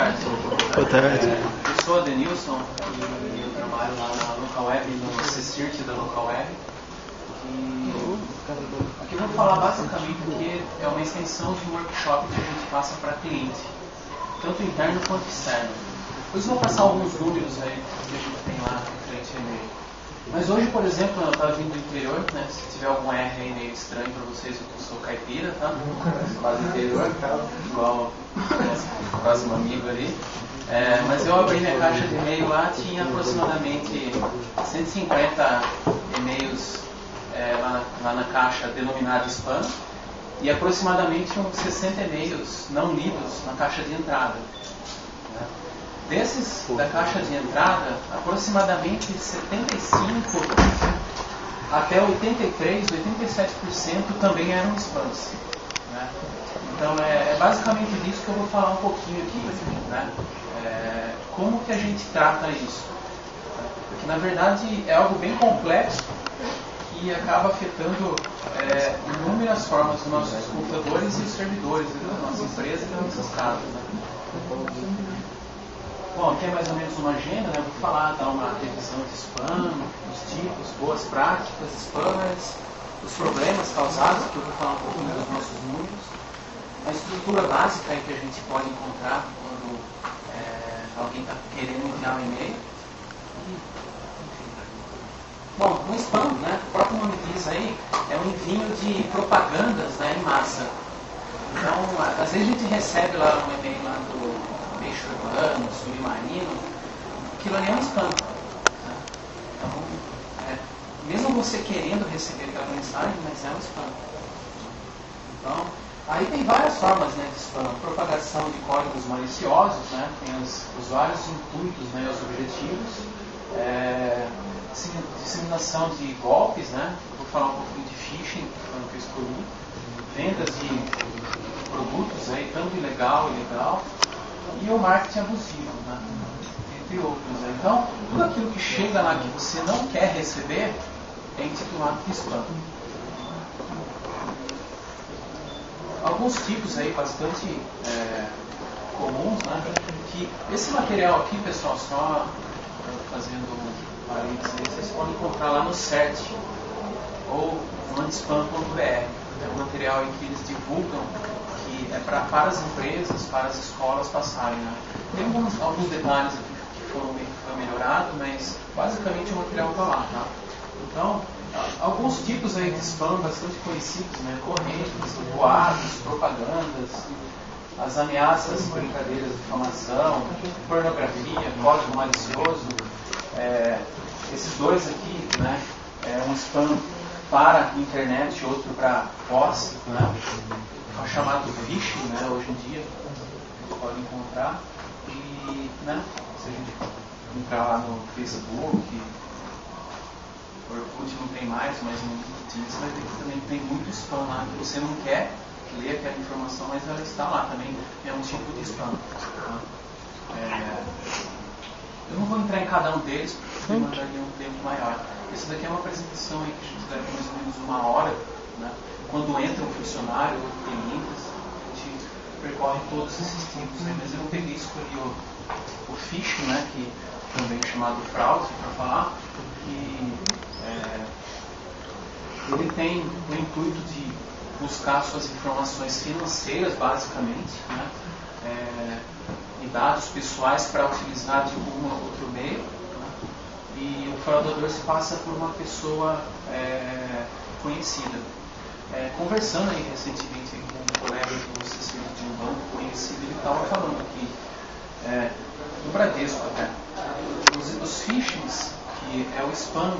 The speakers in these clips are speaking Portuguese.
Boa tarde. Eu sou o Adenilson e eu trabalho lá na Local Web, no CSIRT da Local Web. Aqui eu vou falar basicamente que é uma extensão de um workshop que a gente passa para cliente, tanto interno quanto externo. Depois eu vou passar alguns números aí que a gente tem lá referente a e-mail. Mas hoje, por exemplo, eu estava vindo do interior, né? Se tiver algum R aí meio estranho para vocês, eu sou caipira, tá? Quase interior, igual o próximo amigo ali. Mas eu abri minha caixa de e-mail lá, tinha aproximadamente 150 e-mails lá na caixa denominada spam e aproximadamente uns 60 e-mails não lidos na caixa de entrada. Né? Desses da caixa de entrada, aproximadamente 75 até 83, 87% também eram spams. Né? Então é basicamente disso que eu vou falar um pouquinho aqui. Né? Como que a gente trata isso? Porque na verdade é algo bem complexo que acaba afetando inúmeras formas dos nossos computadores e os servidores da nossa empresa e das nossas casas. Né? Bom, aqui é mais ou menos uma agenda, né? Eu vou falar, dar uma revisão de spam, os tipos, boas práticas, spammers, os problemas causados, que eu vou falar um pouquinho dos nossos números, a estrutura básica aí que a gente pode encontrar quando alguém está querendo enviar um e-mail. Bom, o spam, né? O próprio nome diz aí, é um envio de propagandas, né, em massa. Então, às vezes a gente recebe lá um e-mail lá do peixe urbano, submarino, aquilo ali é um spam. Né? Então, mesmo você querendo receber aquela mensagem, mas é um spam. Então, aí tem várias formas, né, de spam. Propagação de códigos maliciosos, né? Tem os vários intuitos, né, os objetivos. Disseminação de golpes, né? Eu vou falar um pouquinho de phishing, que eu escolhi. Vendas de produtos, aí, tanto ilegal e legal. E o marketing abusivo, né? Entre outros. Né? Então, tudo aquilo que chega lá que você não quer receber é intitulado de spam. Alguns tipos aí bastante comuns, né? Que esse material aqui, pessoal, só fazendo um parênteses, vocês podem encontrar lá no CERT ou no antispam.br. É um material em que eles divulgam que é para as empresas, para as escolas passarem. Né? Tem alguns detalhes aqui que foram melhorados, mas basicamente o material está lá. Tá? Então, alguns tipos aí de spam bastante conhecidos, né? Correntes, boatos, propagandas, as ameaças, brincadeiras de difamação, pornografia, código malicioso. Esses dois aqui, né? Um spam para a internet, outro para posse, né? É chamado phishing, né? Hoje em dia a gente pode encontrar. E, né? Se a gente entrar lá no Facebook, Orkut não tem mais, mas no LinkedIn você vai ver que também tem muito spam lá que você não quer ler aquela informação, mas ela está lá também, é um tipo de spam. Tá? Eu não vou entrar em cada um deles porque demandaria um tempo maior. Esse daqui é uma apresentação aí que a gente leva mais ou menos 1 hora. Né? Quando entra um funcionário ou clientes, a gente percorre todos esses tipos. Né? Mas eu não peguei e escolhi o phishing, né? Que também é chamado fraude, para falar, que ele tem o intuito de buscar suas informações financeiras, basicamente, né? E dados pessoais para utilizar de um ou outro meio. Né? E o fraudador se passa por uma pessoa conhecida. Conversando aí recentemente com um colega do CCI de um banco conhecido, ele estava falando que no Bradesco até, os phishings, que é o spam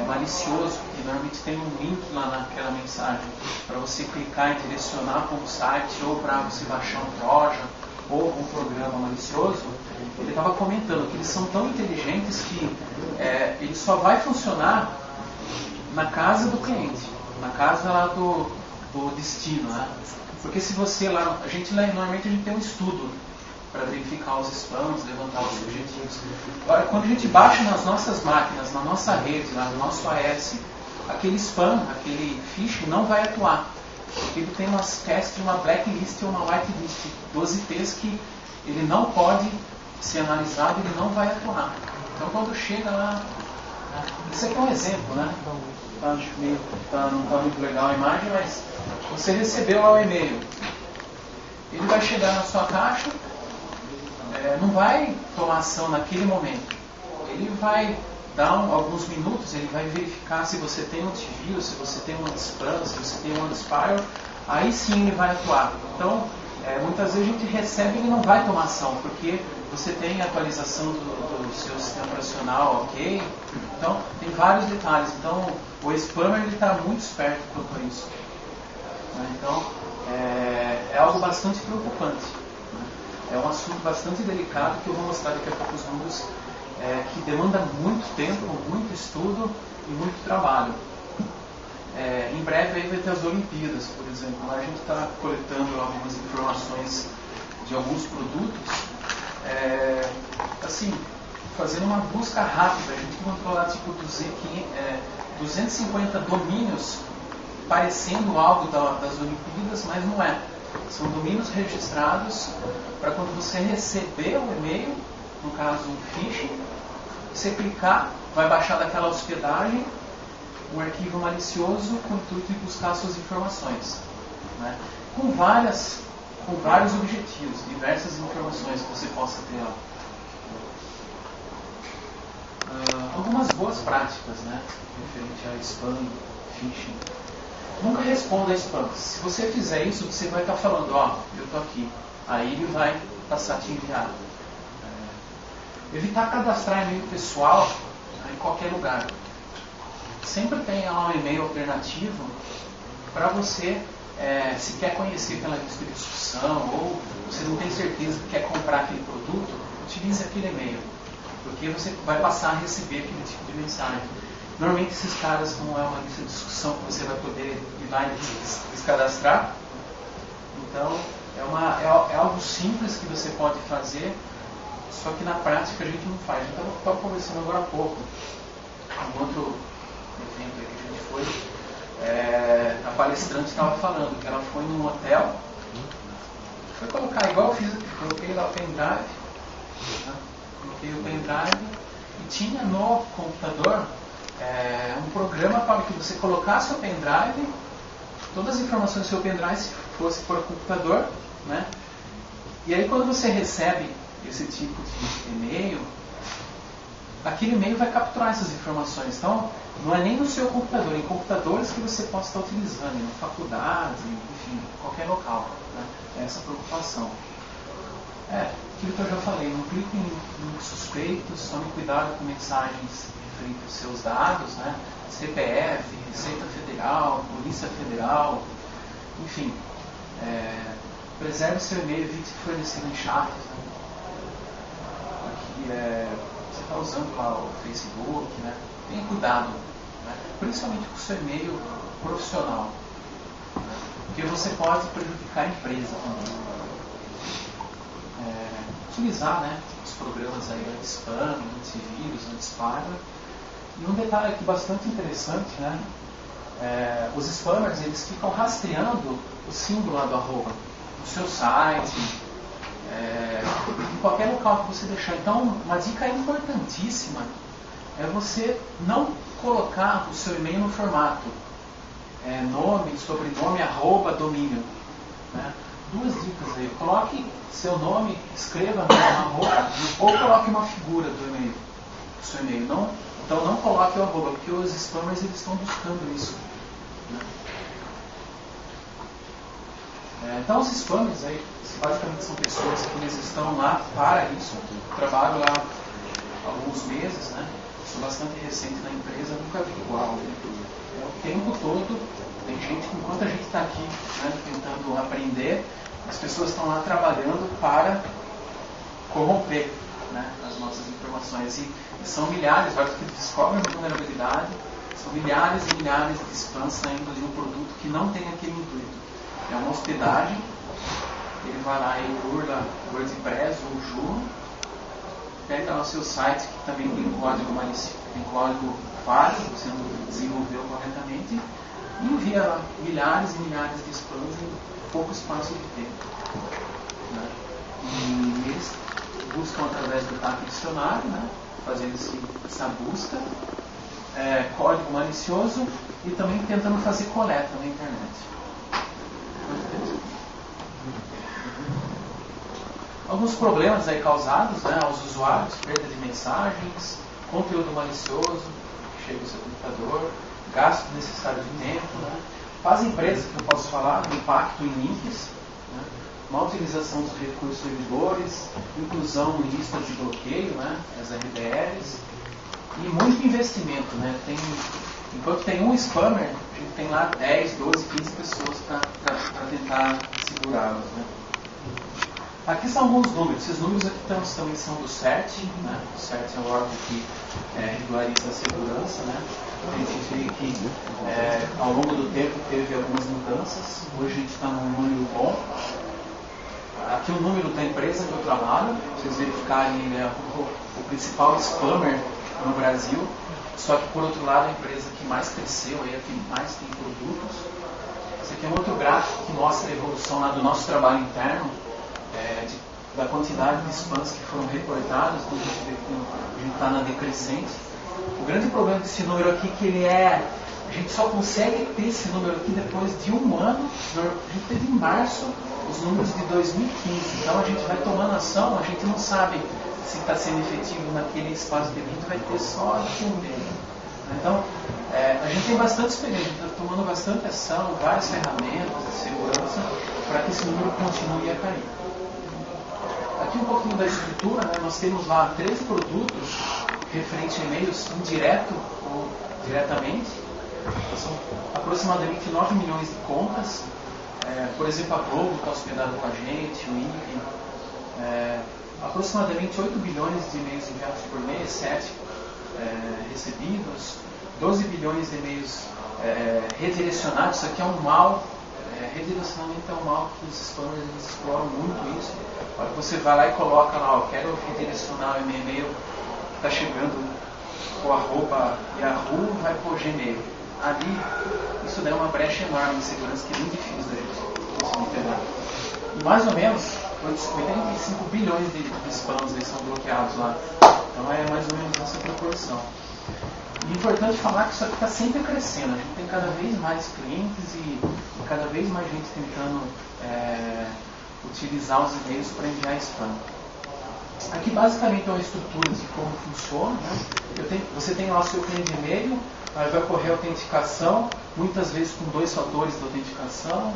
malicioso, que normalmente tem um link lá naquela mensagem para você clicar e direcionar para um site ou para você baixar um Trojan ou um programa malicioso. Ele estava comentando que eles são tão inteligentes que ele só vai funcionar na casa do cliente, na casa lá do destino, né? Porque se você lá, normalmente a gente tem um estudo para verificar os spams, levantar os objetivos. Agora, quando a gente baixa nas nossas máquinas, na nossa rede, lá no nosso AS, aquele spam, aquele phishing não vai atuar. Porque ele tem uma espécie de uma blacklist ou uma whitelist, 12 T's que ele não pode ser analisado, ele não vai atuar. Então quando chega lá, isso aqui é um exemplo, né? Não está muito legal a imagem, mas você recebeu lá o e-mail. Ele vai chegar na sua caixa, não vai tomar ação naquele momento. Ele vai dar alguns minutos, ele vai verificar se você tem um antivírus, se você tem um anti-spam, se você tem um anti-spyware, aí sim ele vai atuar. Então, muitas vezes a gente recebe e ele não vai tomar ação, porque você tem a atualização do seu sistema operacional, ok? Então, tem vários detalhes. Então, o spammer está muito esperto quanto a isso. Então, é algo bastante preocupante. É um assunto bastante delicado que eu vou mostrar daqui a pouco os números, que demanda muito tempo, muito estudo e muito trabalho. Em breve aí vai ter as Olimpíadas, por exemplo. Lá a gente está coletando algumas informações de alguns produtos, assim, fazendo uma busca rápida. A gente encontrou lá tipo 250 domínios parecendo algo das Olimpíadas, mas não é. São domínios registrados para quando você receber o e-mail, no caso um phishing, você clicar, vai baixar daquela hospedagem um arquivo malicioso com o intuito de buscar suas informações, né? com vários objetivos, diversas informações que você possa ter lá. Algumas boas práticas, né, referente a spam, phishing. Nunca responda a spam. Se você fizer isso, você vai estar falando, eu estou aqui. Aí ele vai passar a te enviar. Evitar cadastrar e-mail pessoal em qualquer lugar. Sempre tem lá um e-mail alternativo para você, se quer conhecer aquela lista de discussão ou você não tem certeza que quer comprar aquele produto, utilize aquele e-mail, porque você vai passar a receber aquele tipo de mensagem. Normalmente esses caras não é uma lista de discussão que você vai poder ir lá e descadastrar. Então é algo simples que você pode fazer, só que na prática a gente não faz. Então eu estava conversando agora há pouco, um outro evento que a gente foi, a palestrante estava falando que ela foi num hotel, foi colocar igual eu fiz aqui, coloquei lá o pendrive, coloquei o pendrive e tinha no computador um programa para que você colocasse o pendrive, todas as informações do seu pendrive se fosse por computador, né? E aí quando você recebe esse tipo de e-mail, aquele e-mail vai capturar essas informações. Então, não é nem no seu computador, é em computadores que você possa estar utilizando, em faculdade, enfim, qualquer local, né? É essa preocupação. Aquilo que eu já falei, não clique em suspeitos, tome cuidado com mensagens referentes aos seus dados, né? CPF, Receita Federal, Polícia Federal, enfim. Preserve seu e-mail, evite fornecer em chats, né? Aqui você está usando lá o Facebook, né? Tenha cuidado, né? Principalmente com o seu e-mail profissional, né? Porque você pode prejudicar a empresa também. Utilizar, né, os programas aí anti-spam, antivírus, anti-spyware. E um detalhe aqui bastante interessante, né? Os spammers, eles ficam rastreando o símbolo lá do arroba no seu site, em qualquer local que você deixar. Então, uma dica importantíssima é você não colocar o seu e-mail no formato nome, sobrenome, arroba, domínio, né? Duas dicas aí. Coloque seu nome, escreva no arroba, ou coloque uma figura do e-mail, do seu e-mail. Então não coloque o arroba, porque os spammers eles estão buscando isso, né? Então os spammers aí, basicamente são pessoas que eles estão lá para isso. Eu trabalho lá há alguns meses, né? Sou bastante recente na empresa, nunca vi igual. O tempo todo tem gente que, enquanto a gente está aqui, né, tentando aprender, as pessoas estão lá trabalhando para corromper, né, as nossas informações. E são milhares, vários que descobrem a vulnerabilidade, são milhares e milhares de spams saindo de um produto que não tem aquele intuito. É uma hospedagem, ele vai lá e burla WordPress ou Joomla, pega lá o seu site que também tem código malicioso, tem código falho, você não desenvolveu corretamente, e envia lá milhares e milhares de spams em pouco espaço de tempo, né? E eles buscam através do TAP Dicionário, né, fazendo essa busca, código malicioso e também tentando fazer coleta na internet. Alguns problemas aí causados, né, aos usuários: perda de mensagens, conteúdo malicioso que chega ao seu computador, gasto necessário de tempo, né. Para as empresas, que eu posso falar, impacto em links, né, má utilização dos recursos servidores, inclusão em listas de bloqueio, né, as RBLs, e muito investimento, né. Enquanto tem um spammer, a gente tem lá 10, 12, 15 pessoas para tentar segurá-los, né. Aqui são alguns números. Esses números aqui também são do CERT, né? O CERT é um órgão que regulariza a segurança, né? A gente vê que ao longo do tempo teve algumas mudanças. Hoje a gente está num número bom. Aqui o número da empresa que eu trabalho, para vocês verificarem, ele é o principal spammer no Brasil. Só que, por outro lado, a empresa que mais cresceu, a que mais tem produtos. Esse aqui é um outro gráfico que mostra a evolução lá do nosso trabalho interno, da quantidade de spams que foram reportados. Então a gente vê que a gente está na decrescente. O grande problema desse número aqui é que a gente só consegue ter esse número aqui depois de um ano. A gente teve em março os números de 2015. Então a gente vai tomando ação, a gente não sabe se está sendo efetivo naquele espaço de tempo, vai ter só aqui um mês. Então a gente tem bastante experiência, está tomando bastante ação, várias ferramentas de segurança para que esse número continue a cair. Aqui um pouquinho da estrutura, né? Nós temos lá 13 produtos referentes a e-mails indireto ou diretamente. São aproximadamente 9 milhões de contas. Por exemplo, a Globo está hospedada com a gente, o INPE. Aproximadamente 8 bilhões de e-mails enviados por mês, 7 recebidos, 12 bilhões de e-mails redirecionados. Isso aqui é um mal. Redirecionamento é um mal que os spammers exploram muito isso. Olha, você vai lá e coloca lá, quero redirecionar o meu e-mail que está chegando com @Yahoo, vai para o Gmail. Ali, isso daí é uma brecha enorme de segurança que é muito difícil da gente conseguir pegar. E mais ou menos 85 bilhões de spams são bloqueados lá. Então é mais ou menos essa proporção. E é importante falar que isso aqui está sempre crescendo. A gente tem cada vez mais clientes e cada vez mais gente tentando utilizar os e-mails para enviar spam. Aqui basicamente é uma estrutura de como funciona, né? Você tem lá o seu cliente de e-mail, aí vai ocorrer a autenticação, muitas vezes com 2 fatores de autenticação,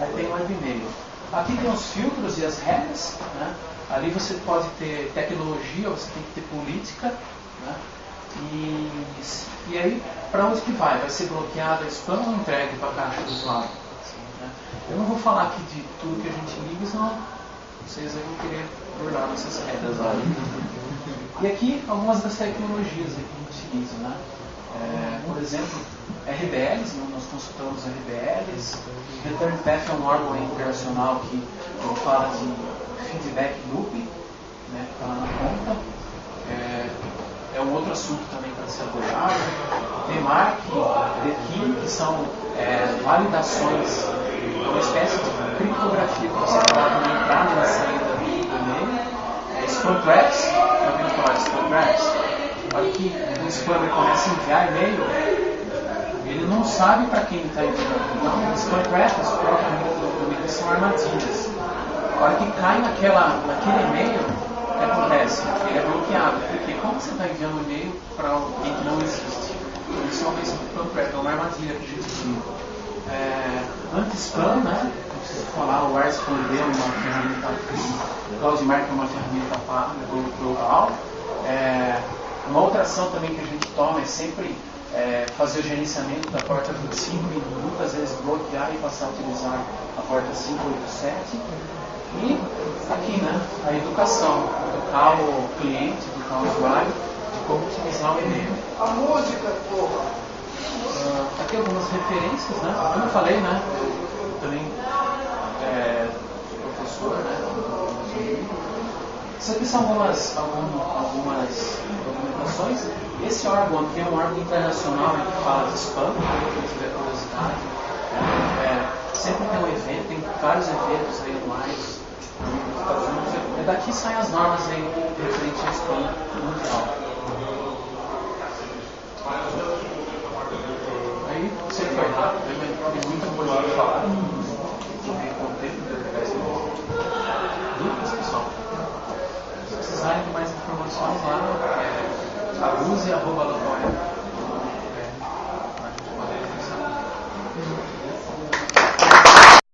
aí tem o web-e-mail. Aqui tem os filtros e as regras, né? Ali você pode ter tecnologia, você tem que ter política, né? E aí, para onde que vai? Vai ser bloqueado a spam ou entregue para a caixa do usuário? Assim, né? Eu não vou falar aqui de tudo que a gente liga, senão vocês aí vão querer burlar essas regras lá. E aqui, algumas das tecnologias que a gente utiliza, né? Por exemplo, RBLs, nós consultamos RBLs. Return Path é um órgão internacional que fala de feedback loop, né, que está lá na conta. É um outro assunto também para ser abordado. DMARC, DKIM, que são validações, uma espécie de criptografia que você coloca na entrada e na saída do e-mail. Spam Traps, já ouviram falar de Spam Traps? Olha que o spammer começa a enviar e-mail, ele não sabe para quem ele está enviando. Então, os spam traps, propriamente, são armadilhas. A hora que cai naquele e-mail, o que acontece? Ele é bloqueado. Porque como você está enviando um e-mail para alguém que não existe? Isso é uma spam trap, é uma armadilha que a gente viu. Anti-spam, né? Não preciso falar, o AirSpam é uma ferramenta, o CloudMark é uma ferramenta paga global. Uma outra ação também que a gente toma é sempre fazer o gerenciamento da porta 25 e muitas vezes bloquear e passar a utilizar a porta 587. E aqui, né, a educação, educar o cliente, educar o usuário de como utilizar o e-mail. A música, porra! Aqui algumas referências, né? Como eu falei, né? Eu também sou professor, né? Isso aqui são algumas documentações. Esse órgão aqui é um órgão internacional que fala de spam, para quem tiver curiosidade. Sempre tem um evento, tem vários eventos aí anuais nos Estados Unidos. Daqui saem as normas aí referentes ao spam mundial. Aí, sei que foi rápido, tem muita coisa para falar. Com o tempo de dúvidas, pessoal. Se precisarem de mais informações lá, use @local